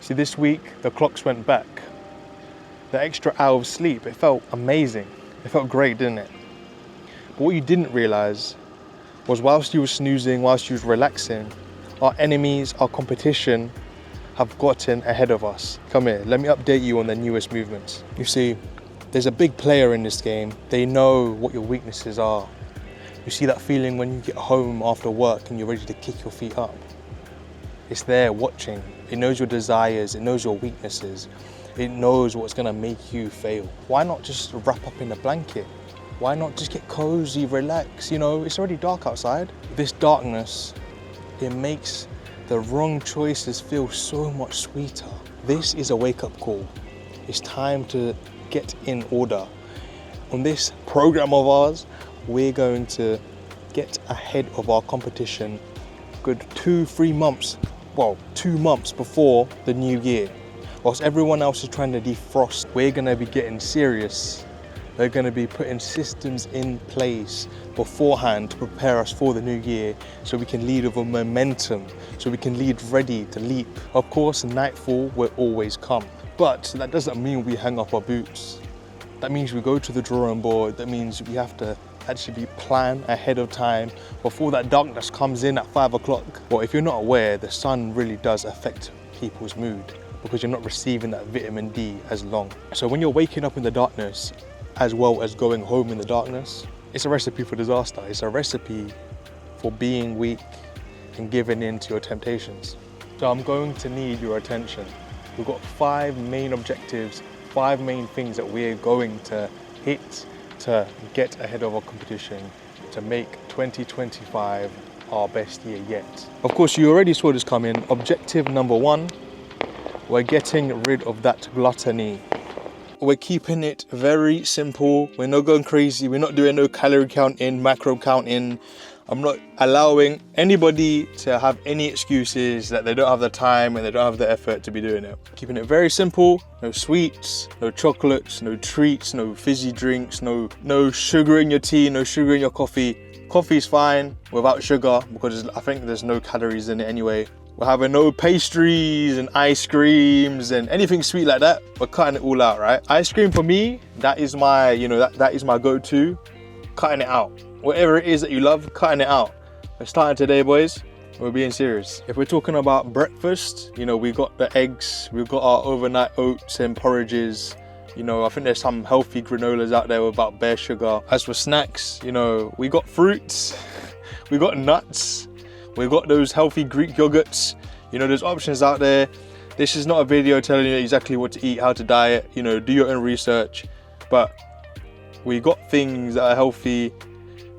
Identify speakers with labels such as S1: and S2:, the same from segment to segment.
S1: See, this week, the clocks went back. The extra hour of sleep, it felt amazing. It felt great, didn't it? But what you didn't realize was whilst you were snoozing, whilst you was relaxing, our enemies, our competition have gotten ahead of us. Come here, let me update you on the newest movements. You see, there's a big player in this game. They know what your weaknesses are. You see that feeling when you get home after work and you're ready to kick your feet up? It's there watching. It knows your desires, it knows your weaknesses. It knows what's gonna make you fail. Why not just wrap up in a blanket? Why not just get cozy, relax? You know, it's already dark outside. This darkness, it makes the wrong choices feel so much sweeter. This is a wake-up call. It's time to get in order. On this program of ours, we're going to get ahead of our competition good 2-3 months, well, 2 months before the new year. Whilst everyone else is trying to defrost, we're gonna be getting serious. We're gonna be putting systems in place beforehand to prepare us for the new year so we can lead with a momentum, so we can lead ready to leap. Of course, nightfall will always come, but that doesn't mean we hang up our boots. That means we go to the drawing board. That means we have to actually plan ahead of time before that darkness comes in at 5 o'clock. Well, if you're not aware, the sun really does affect people's mood because you're not receiving that vitamin D as long. So when you're waking up in the darkness, as well as going home in the darkness, it's a recipe for disaster. It's a recipe for being weak and giving in to your temptations. So I'm going to need your attention. We've got 5 main objectives, 5 main things that we're going to hit to get ahead of our competition, to make 2025 our best year yet. Of course, you already saw this coming. Objective number 1, we're getting rid of that gluttony. We're keeping it very simple. We're not going crazy. We're not doing no calorie counting, macro counting. I'm not allowing anybody to have any excuses that they don't have the time and they don't have the effort to be doing it. Keeping it very simple. No sweets, no chocolates, no treats, no fizzy drinks, no sugar in your tea, no sugar in your coffee. Coffee's fine without sugar because I think there's no calories in it anyway. We're having no pastries and ice creams and anything sweet like that. We're cutting it all out, right? Ice cream for me, that is my, that is my go-to. Cutting it out. Whatever it is that you love, cutting it out. We're starting today, boys. We're being serious. If we're talking about breakfast, we got the eggs, we've got our overnight oats and porridges. I think there's some healthy granolas out there without bare sugar. As for snacks, we got fruits, we got nuts. We've got those healthy Greek yogurts. There's options out there. This is not a video telling you exactly what to eat, how to diet. Do your own research. But we got things that are healthy.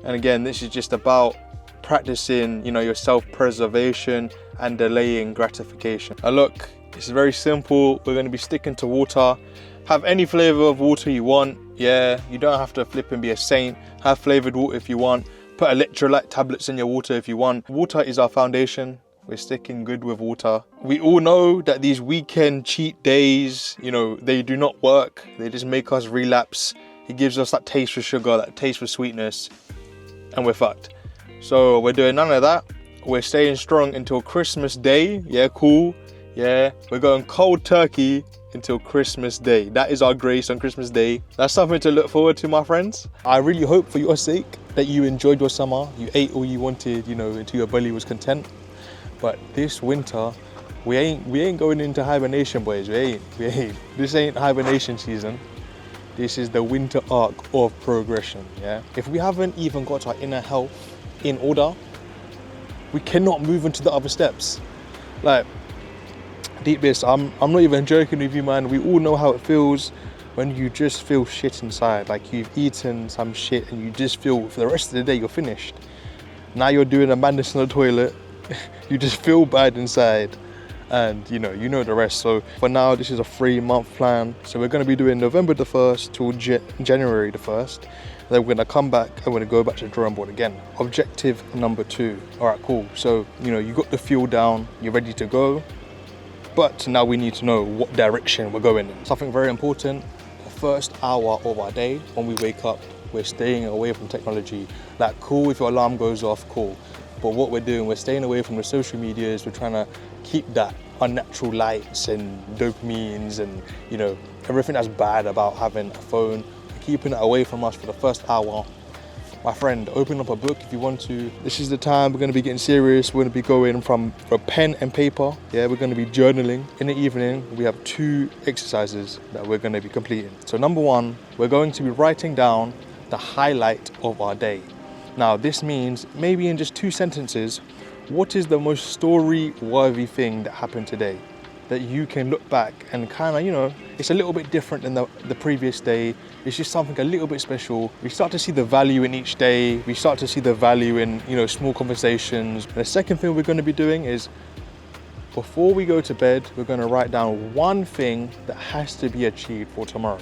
S1: And again, this is just about practicing, your self-preservation and delaying gratification. Now look, it's very simple. We're going to be sticking to water. Have any flavor of water you want. Yeah, you don't have to flip and be a saint. Have flavored water if you want. Put electrolyte tablets in your water if you want. Water is our foundation. We're sticking good with water. We all know that these weekend cheat days, they do not work. They just make us relapse. It gives us that taste for sugar, that taste for sweetness, and we're fucked. So we're doing none of that. We're staying strong until Christmas Day. Yeah, cool. Yeah, we're going cold turkey until Christmas Day. That is our grace on Christmas Day. That's something to look forward to, my friends. I really hope for your sake that you enjoyed your summer. You ate all you wanted, until your belly was content. But this winter, we ain't going into hibernation, boys. We ain't. This ain't hibernation season. This is the winter arc of progression, yeah? If we haven't even got our inner health in order, we cannot move into the other steps. Like, deep this, I'm not even joking with you, man. We all know how it feels when you just feel shit inside. Like you've eaten some shit and you just feel for the rest of the day you're finished. Now you're doing a madness in the toilet. You just feel bad inside. And you know the rest. So for now, this is a 3-month plan. So we're going to be doing November the 1st till January the 1st. Then we're going to come back and we're going to go back to the drawing board again. Objective number 2. All right, cool. So, you got the fuel down, you're ready to go. But now we need to know what direction we're going in. Something very important, the first hour of our day when we wake up, we're staying away from technology. Like, cool, if your alarm goes off, cool. But what we're doing, we're staying away from the social medias. We're trying to keep that unnatural lights and dopamines and, you know, everything that's bad about having a phone, keeping it away from us for the first hour. My friend, open up a book if you want to. This is the time we're going to be getting serious. We're going to be going from a pen and paper. Yeah, we're going to be journaling. In the evening, we have 2 exercises that we're going to be completing. So number 1, we're going to be writing down the highlight of our day. Now, this means maybe in just 2 sentences, what is the most story-worthy thing that happened today? That you can look back and kind of, you know, it's a little bit different than the previous day. It's just something a little bit special. We start to see the value in each day. We start to see the value in, you know, small conversations. And the second thing we're going to be doing is, before we go to bed, we're going to write down one thing that has to be achieved for tomorrow.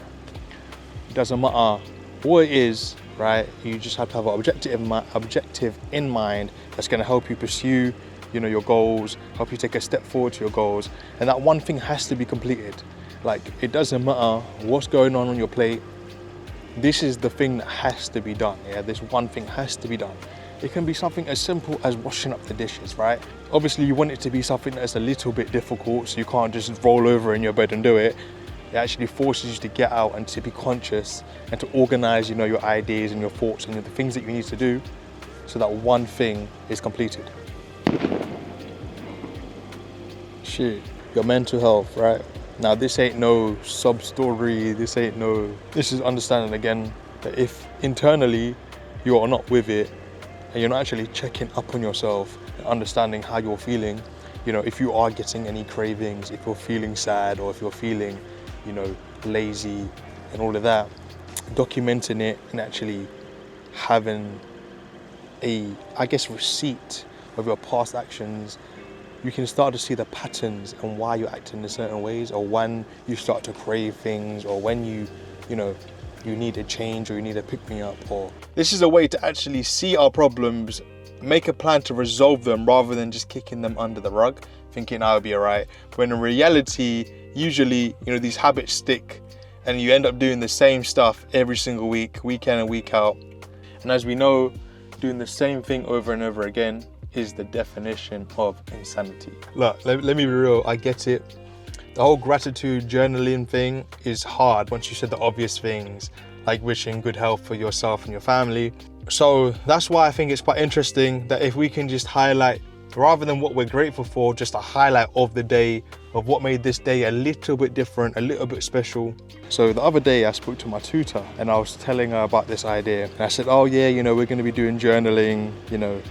S1: It doesn't matter what it is, right? You just have to have an objective in mind that's going to help you pursue, you know, your goals, help you take a step forward to your goals. And that one thing has to be completed. Like, it doesn't matter what's going on your plate. This is the thing that has to be done. Yeah, this one thing has to be done. It can be something as simple as washing up the dishes, right? Obviously, you want it to be something that's a little bit difficult, so you can't just roll over in your bed and do it. It actually forces you to get out and to be conscious and to organize, you know, your ideas and your thoughts and the things that you need to do, so that one thing is completed. Shit, your mental health, right? Now, this ain't no sub story. This is understanding again that if internally you are not with it and you're not actually checking up on yourself and understanding how you're feeling, you know, if you are getting any cravings, if you're feeling sad, or if you're feeling, you know, lazy and all of that, documenting it and actually having a, I guess, receipt of your past actions, you can start to see the patterns and why you're acting in certain ways, or when you start to crave things, or when you know, you need a change, or you need a pick-me-up. Or this is a way to actually see our problems, make a plan to resolve them, rather than just kicking them under the rug, thinking I'll be alright. When in reality, usually, you know, these habits stick and you end up doing the same stuff every single week, week in and week out. And as we know, doing the same thing over and over again is the definition of insanity. Look, let me be real, I get it. The whole gratitude journaling thing is hard once you said the obvious things, like wishing good health for yourself and your family. So that's why I think it's quite interesting that if we can just highlight, rather than what we're grateful for, just a highlight of the day, of what made this day a little bit different, a little bit special. So the other day I spoke to my tutor and I was telling her about this idea. And I said, oh yeah, you know, we're going to be doing journaling, you know,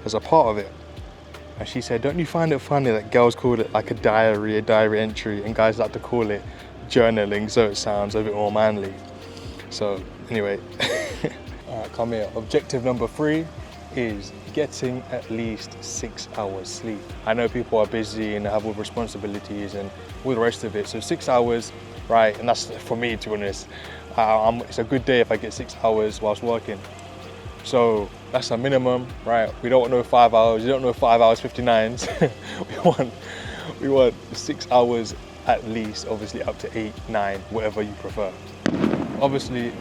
S1: as a part of it. And she said, don't you find it funny that girls call it like a diary entry, and guys like to call it journaling, so it sounds a bit more manly. So anyway, all right, come here. Objective number 3 is getting at least 6 hours sleep. I know people are busy and have all responsibilities and all the rest of it. So 6 hours, right? And that's, for me, to be honest, it's a good day if I get 6 hours whilst working. So that's a minimum, right? We don't know 5 hours. You don't know 5 hours 59s. we want 6 hours at least, obviously up to 8, 9, whatever you prefer. Obviously,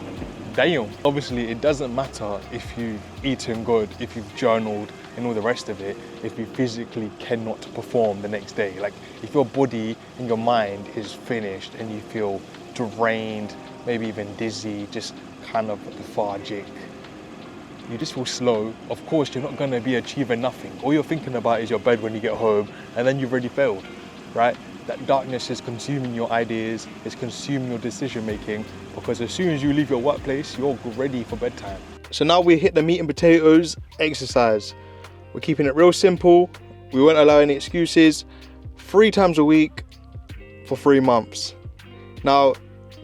S1: it doesn't matter if you've eaten good, if you've journaled and all the rest of it, if you physically cannot perform the next day. Like, if your body and your mind is finished and you feel drained, maybe even dizzy, just kind of lethargic, you just feel slow, of course you're not going to be achieving nothing. All you're thinking about is your bed when you get home, and then you've already failed, right? That darkness is consuming your ideas, it's consuming your decision making, because as soon as you leave your workplace, you're ready for bedtime. So now we hit the meat and potatoes, exercise. We're keeping it real simple. We won't allow any excuses. 3 times a week for 3 months. Now,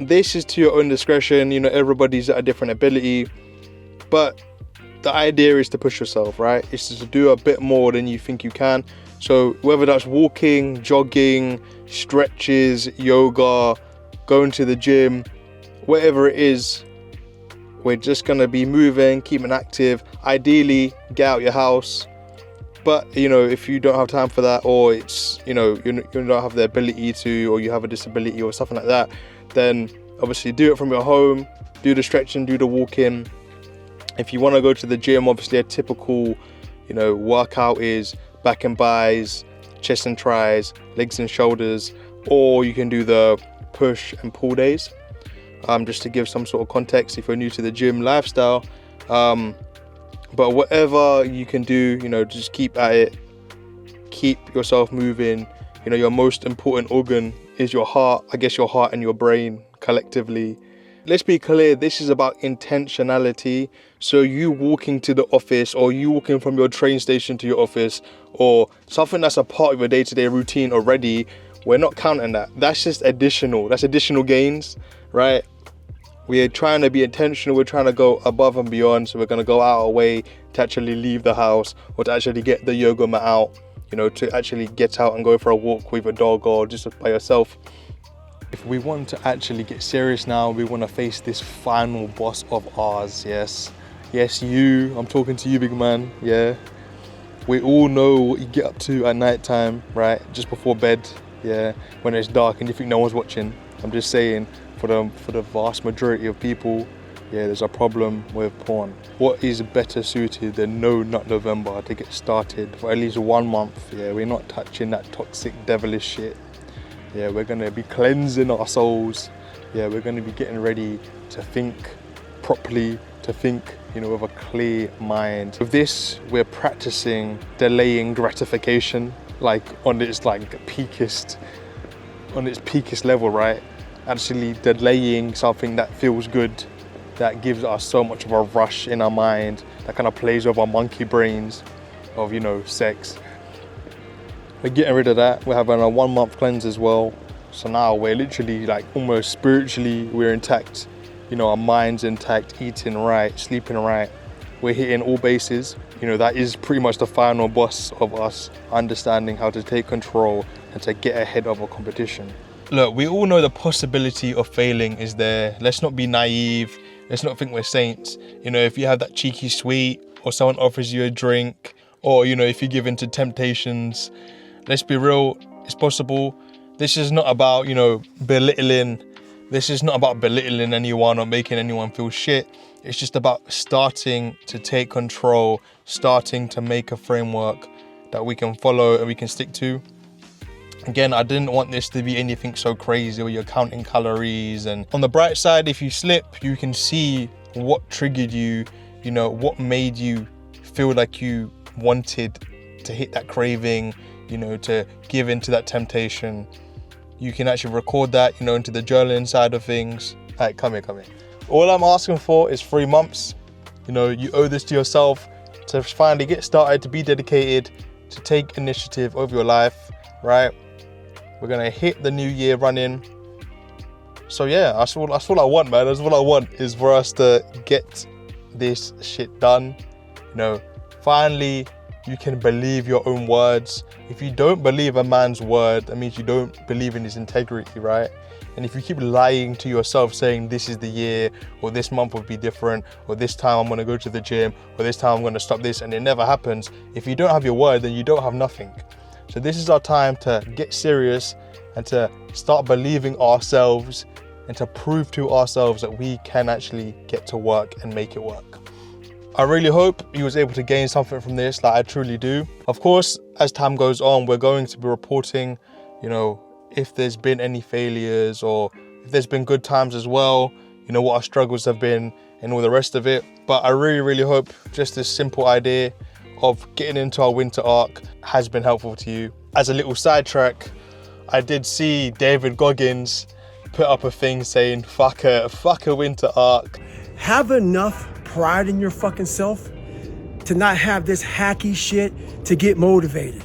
S1: this is to your own discretion. You know, everybody's at a different ability, but the idea is to push yourself, right? It's to do a bit more than you think you can. So whether that's walking, jogging, stretches, yoga, going to the gym, whatever it is, we're just gonna be moving, keeping active. Ideally, get out your house. But, you know, if you don't have time for that, or it's, you know, you don't have the ability to, or you have a disability or something like that, then obviously do it from your home, do the stretching, do the walking. If you want to go to the gym, obviously a typical, you know, workout is back and buys, chest and tries, legs and shoulders, or you can do the push and pull days. Just to give some sort of context if you're new to the gym lifestyle. But whatever you can do, you know, just keep at it, keep yourself moving. You know, your most important organ is your heart. I guess your heart and your brain collectively. Let's be clear, this is about intentionality. So you walking to the office, or you walking from your train station to your office, or something that's a part of your day-to-day routine already, we're not counting that. That's just additional. That's additional gains, right? We're trying to be intentional. We're trying to go above and beyond. So we're going to go out our way to actually leave the house, or to actually get the yoga mat out, you know, to actually get out and go for a walk with a dog or just by yourself. If we want to actually get serious now, we want to face this final boss of ours. Yes, you. I'm talking to you, big man. Yeah. We all know what you get up to at night time, right? Just before bed. Yeah. When it's dark and you think no one's watching. I'm just saying, for the vast majority of people, yeah, there's a problem with porn. What is better suited than No Nut November to get started for at least 1 month? Yeah, we're not touching that toxic, devilish shit. Yeah, we're gonna be cleansing our souls. Yeah, we're gonna be getting ready to think properly, to think, you know, with a clear mind. With this, we're practicing delaying gratification, like on its peakest level, right? Actually delaying something that feels good, that gives us so much of a rush in our mind, that kind of plays with our monkey brains of, you know, sex. We're getting rid of that. We're having a 1 month cleanse as well. So now we're literally like almost spiritually, we're intact. You know, our mind's intact, eating right, sleeping right. We're hitting all bases. You know, that is pretty much the final boss of us understanding how to take control and to get ahead of a competition. Look, we all know the possibility of failing is there. Let's not be naive. Let's not think we're saints. You know, if you have that cheeky sweet, or someone offers you a drink, or, you know, if you give in to temptations, let's be real, it's possible. This is not about, you know, belittling. This is not about belittling anyone or making anyone feel shit. It's just about starting to take control, starting to make a framework that we can follow and we can stick to. Again, I didn't want this to be anything so crazy where you're counting calories. And on the bright side, if you slip, you can see what triggered you, you know, what made you feel like you wanted to hit that craving, you know, to give into that temptation. You can actually record that, you know, into the journaling side of things. All right, come here. All I'm asking for is 3 months. You know, you owe this to yourself to finally get started, to be dedicated, to take initiative over your life, right? We're gonna hit the new year running. So yeah, that's all I want, man. That's all I want is for us to get this shit done. You know, finally, you can believe your own words. If you don't believe a man's word, that means you don't believe in his integrity, right? And if you keep lying to yourself saying this is the year, or this month will be different, or this time I'm gonna go to the gym, or this time I'm gonna stop this, and it never happens, if you don't have your word, then you don't have nothing. So this is our time to get serious and to start believing ourselves and to prove to ourselves that we can actually get to work and make it work. I really hope you was able to gain something from this, like I truly do. Of course, as time goes on, we're going to be reporting, you know, if there's been any failures or if there's been good times as well, you know, what our struggles have been and all the rest of it. But I really hope just this simple idea of getting into our winter arc has been helpful to you. As a little sidetrack, I did see David Goggins put up a thing saying, fuck a winter arc.
S2: Have enough pride in your fucking self to not have this hacky shit to get motivated.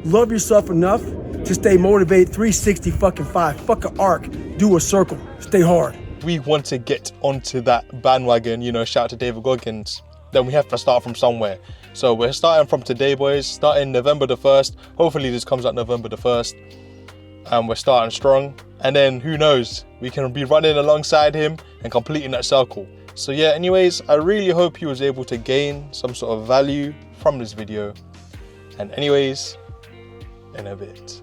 S2: Love yourself enough to stay motivated 365. Fuck an arc, do a circle, stay hard.
S1: We want to get onto that bandwagon, you know, shout out to David Goggins. Then we have to start from somewhere. So we're starting from today, boys, starting November the 1st. Hopefully this comes out November the 1st. And we're starting strong. And then who knows, we can be running alongside him and completing that circle. So yeah, anyways, I really hope you was able to gain some sort of value from this video. And anyways, in a bit.